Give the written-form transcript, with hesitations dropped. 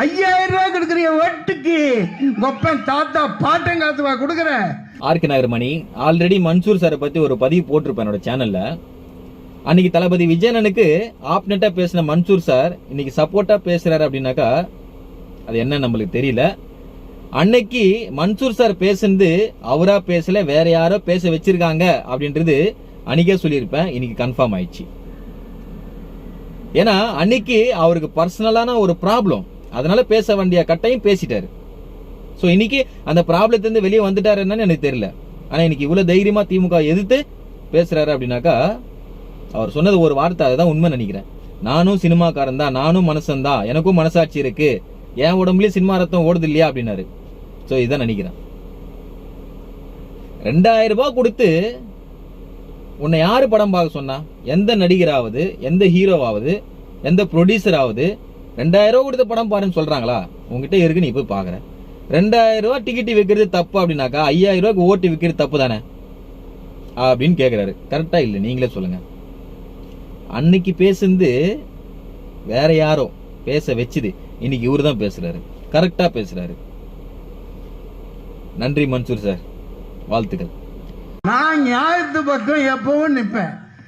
5000 ரூபாய் கொடுக்குறிய வட்டுக்கு கொப்பன் தாத்தா பாட்டம் காத்துவா கொடுக்குற. ஆர்கே நகர் மணி ஆல்ரெடி மன்சூர் சாரை பத்தி ஒரு பதிவு போட்டிருப்பேன் என்னோட சேனல்ல. அன்னைக்கு தளபதி விஜயனனுக்கு ஆப்னெட்டா பேசின மன்சூர் சார் இன்னைக்கு சப்போர்ட்டா பேசுறாரு அப்படின்னாக்கா அது என்ன நம்மளுக்கு தெரியல. அன்னைக்கு மன்சூர் சார் பேசுனது அவரா பேசல, வேற யாரோ பேச வச்சிருக்காங்க அப்படின்றது அன்னைக்கே சொல்லியிருப்பேன். இன்னைக்கு கன்ஃபார்ம் ஆயிடுச்சு. ஏன்னா அன்னைக்கு அவருக்கு பர்சனலான ஒரு ப்ராப்ளம், அதனால பேச வேண்டிய கட்டையும் பேசிட்டாரு. ஸோ இன்னைக்கு அந்த ப்ராப்ளத்திலிருந்து வெளியே வந்துட்டாரு என்னன்னு எனக்கு தெரியல. ஆனா இன்னைக்கு இவ்வளவு தைரியமா திமுக எதிர்த்து பேசுறாரு அப்படின்னாக்கா அவர் சொன்னது ஒரு வார்த்தை, அதுதான் உண்மை நினைக்கிறேன். நானும் சினிமாக்காரன் தான், நானும் மனுஷன் தான், எனக்கும் மனசாட்சி இருக்கு, என் உடம்புலயும் சினிமா ரத்தம் ஓடுது இல்லையா அப்படின்னாரு. ஸோ இதான் நினைக்கிறேன். 2000 ரூபாய் கொடுத்து உன்னை யாரு படம் பார்க்க சொன்னா? எந்த நடிகராவது, எந்த ஹீரோவாவது, எந்த ப்ரொடியூசராவது 2000 ரூபாய் கொடுத்து படம் பாருன்னு சொல்றாங்களா? உங்ககிட்ட இருக்கு, நீ போய் பாக்குற. 2000 ரூபாய் டிக்கெட் விற்கிறது தப்பு அப்படின்னாக்கா 5000 ரூபாய்க்கு ஓட்டு விற்கிறது தப்பு தானே அப்படின்னு கேக்குறாரு. கரெக்டா இல்ல? நீங்களே சொல்லுங்க. அன்னைக்கு பேசுனது வேற யாரோ பேச வச்சுது, இன்னைக்கு இவரு தான் பேசுறாரு, கரெக்டா பேசுறாரு. நன்றி மன்சூர் சார், வாழ்த்துக்கள். நான் நியாயத்து பக்கம் எப்பவும் நிப்பேன்.